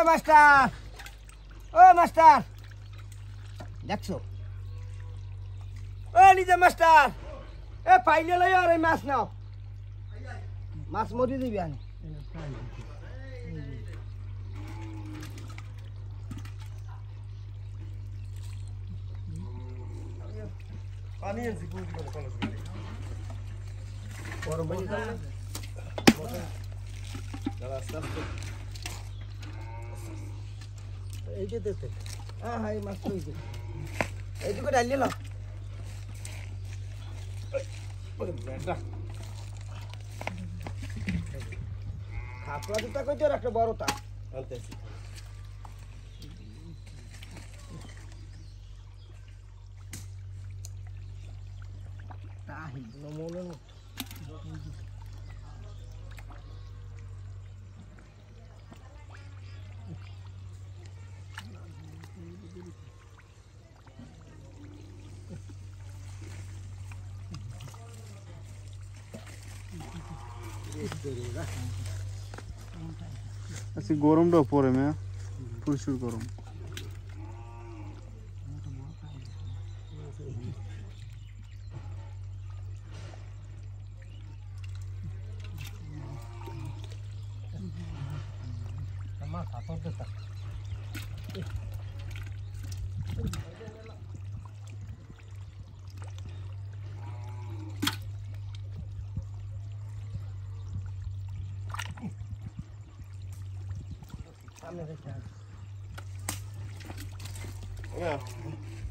master ও master দেখছো ও নিজে master এ পাইলে লই আর মাছ নাও মাছ মরি দিবি আনি পানি আছে পুরি করে কলেজ গেলে গরম পানি খাও দাদা আস্তে এই যে দেখতে হ্যাঁ হ্যাঁ মাছ কইছে এইটুকু ডালিয়ে নাও খাপড়া দুটা কইতে একটা বড়টা আনতেছি তাহি নমনে আচ্ছা গরমটাও পড়ে মেয়া প্রচুর গরম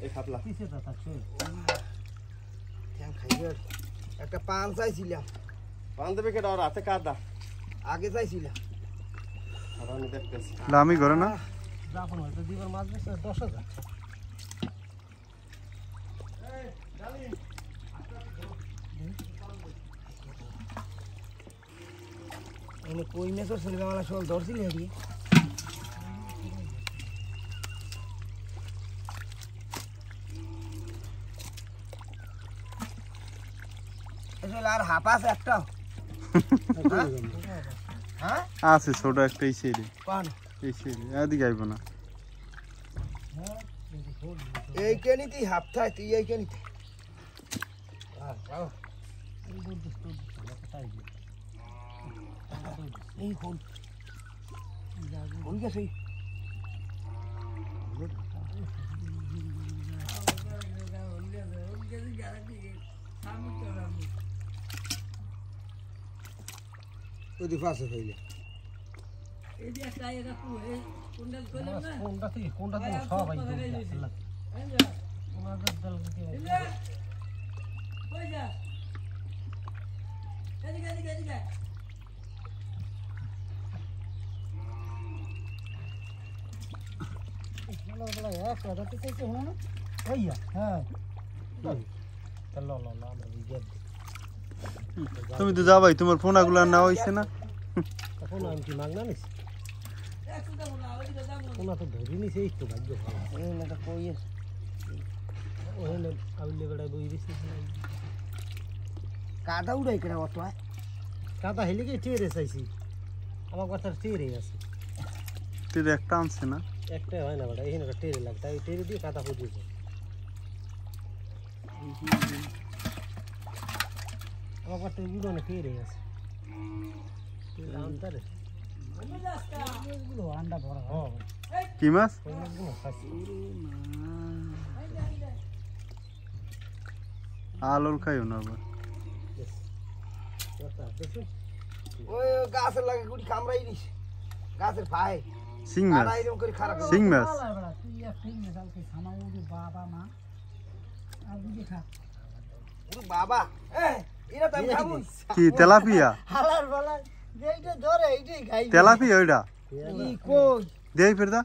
এই খাপলা একটা পান চাইছিলাম পান দেবে কেটা আর হাতে কাদা আগে চাইছিলাম আর আমি দেখতেছি লামি করে না যখন হয়তো দিবার মাছ বেশি 10,000 এনে কই মেসর ছেলেবেলা সব ধরছিলি নাকি আর হাফ আছে একটা হ্যাঁ আছে ছোট একটা এই সাইডে কোন এই সাইডে এদিকে আইব না এই কেনিতে হাফ থাই তুই এই কেনিতে এই কোন কোন গেছে ওদি ফাসে হইলে এই যে একটা এটা কোনটা কইলাম না কোনটা তো সব আই দিলা ওনাদের দল কি কই যা এদিকে বলা বলা এক কথা তো কইতে হলো না ওইয়া হ্যাঁ চলো লো লো আমরা গেট তুমি তো যাবাই তোমার ফোনাগুলো না হইছে না ফোন আমি কি মাগনা নিস ফোনা তো ধরি নিছে এই তো ভাগ্য ভালো এই না তো কই ওখানে আউলে বেড়া বই দিছি কাদা উড়াই কেন অত কাদা হেলে কি চেরে চাইছি আমার কথা চেরে আছে তুই একটা আনছে না একটা হয় না বড় এখানে টেরে লাগে তাই টেরে দিয়ে কাদা ফুটিয়ে যায় আমার কথা উড়ানো টেরে আছে আনতারে এগুলো আন্ডা ভরা হ্যাঁ কি মাছ আলোল খাইও না আবার ওই গাছের লাগে গুড়ি কামড়াই দিস গাছের ভাই সিং মাছ এরকম করে খারাপ সিং মাছ তুই এক ঠিক না কালকে খানা উড়ি বাবা মা আর বুঝি খা ওরে বাবা এরা তো আমি খাবো কি তেলাপিয়া হালার বালার যেইটা ধরে এইটাই খাই তেলাপিয়া ওইটা ই কই দেই ফের দা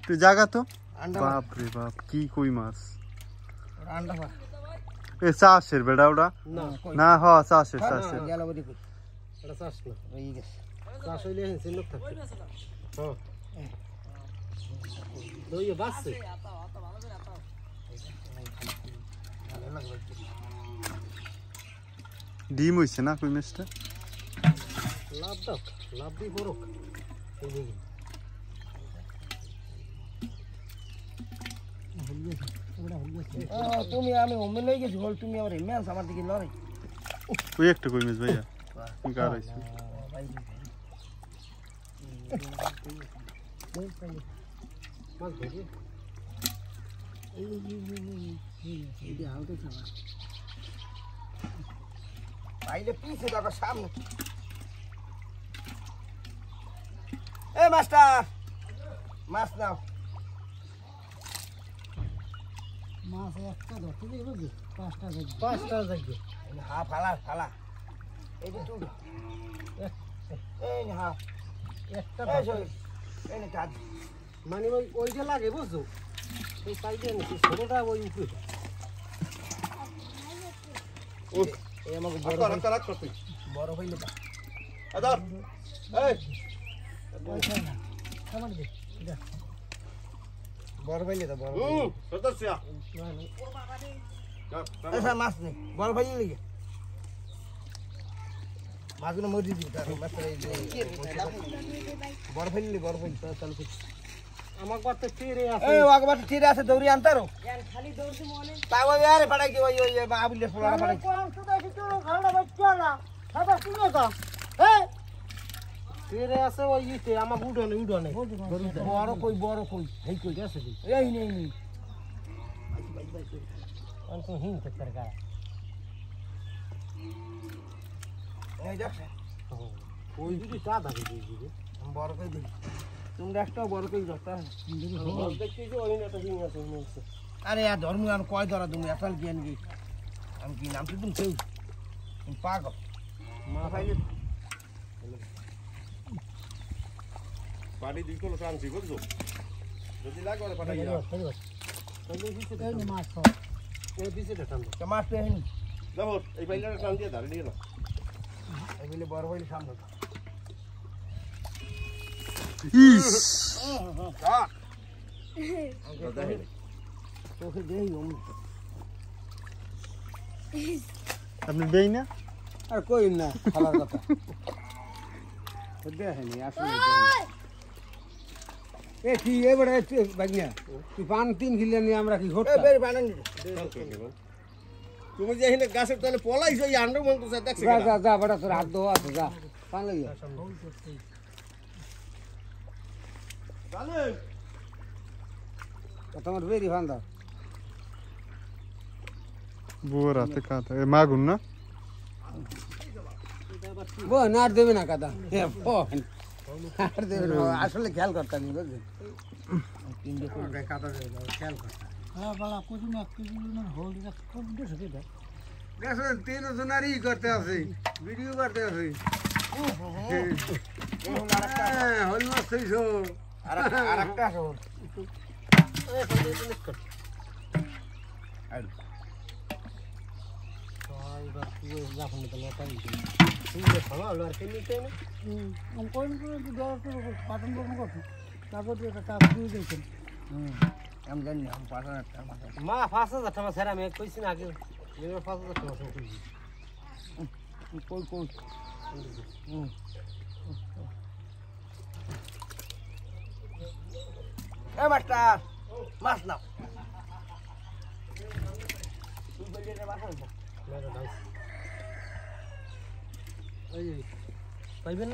তুই জাগা তো আন্ডা বাপ রে বাপ কি কই মাছ আন্ডা পা এ চাষের বেড়া ওটা না না হ চাষের চাষের গেল বদি কই এটা চাষ না এই গেছে চাষ হইলে হেন লোক থাকছে হ্যাঁ দইয়ে বাসছে ডিম হইছে না কই মাছটা লাভ দাও লাভ দিয়ে বড় এই দেখি তুমি আমি ওমে লই গেছি বল তুমি আমার মেন্স আমার দিকে লড়াই ওই একটা কই মাছ ভাইয়া তুমি কার আইছো মাছ ধরি পাইলে পিছে দেখো সামনে এ মাস্টার মাছ নাও মাছ একটা ধরতে দিই বুঝলি পাঁচটা থাকবে হা ফালা ফালা এই যে তুই এই হা একটা এই নে কাজ মানে ওই যে লাগে বুঝছো এই সাইডে নাকি ছোটটা ওই উপরে এই আমাকে বড় হইলে দা আদর এই বড় হইলে দা বড় সদস্য আচ্ছা মাছ নেই বড় হইলে লিগে মাছগুলো মরি দিবি তার মাছটা এই বড় হইলে বড় হইলে চালু করছি আমার বাড়তে তীরে আছে এই ওয়াগবাট ঠিক আছে দৌড়ি আনতারো খালি দৌড়ছি মনে তাও আরে পাড়াই দি ওই ওই আবুলে ফলাড়া পাড়াই কোন সুদা কিছু ঘাড়া বাচ্চা না খাবার শুনে তো এই তীরে আছে ওই ইতে আমার উড়নে বড় কই এই কই গেছে এই নেই আমি তো হিং করতে গা এই দেখছ ওই দিদি চা দাবি দিদি বড় কই দিই তোমরা একটা বড় কই ধরতা দেখছি যে ওই একটা হিং আছে মনে আরে আর ধর্ম আর কয় ধরা তুমি আসল জ্ঞান কি আমি কি নাম তুমি কেউ তুমি পাগল মা খাইলে বাড়ি দুই কিলো টানছি বুঝছো যদি লাগে ওরে পাঠাই দাও মাছ এই পিছেটা টান দাও মাছ তো হয়নি দেখো এই বাইলাটা টান দিয়ে ধরে নিয়ে নাও এই বলে বড় হইলে সামনে ইস তোকে দেই অমনি আপনি দেই না আর কই না খালার কথা দেখেনি আসলে এ কি এবারে বাগনা তুই পান 3 কিলো নিয়ে আমরা কি ঘট তুমি যে এখানে গাছের তলে পলাইছো এই আন্ডার মন তো দেখছ যা যা যা বড় তোর হাত ধোয়া আছে যা পান লই চলে তোমার বেরি ফান্দা বুয়ার হাতে কাটা এ মাগুন না বো নার দেবে না কাদা এ ফোন আর দেবে না আসলে খেয়াল করতাম নি বুঝলি তিনটে কোন কাদা দেবে খেয়াল করতাম হ্যাঁ বালা কুজু না হোল্ড রা কোন দে সকে দে দেখো তিন জনারি করতে আছে ভিডিও করতে আছে হল মাছ থইছো আরেকটা আছে মা 5000 টাকা ছেড়ে আমি কইছি না আগে 5000 টাকা কইছি কই কই এ মাস্টার মাছ নাও তুই বলি রে বাসা পাইবেন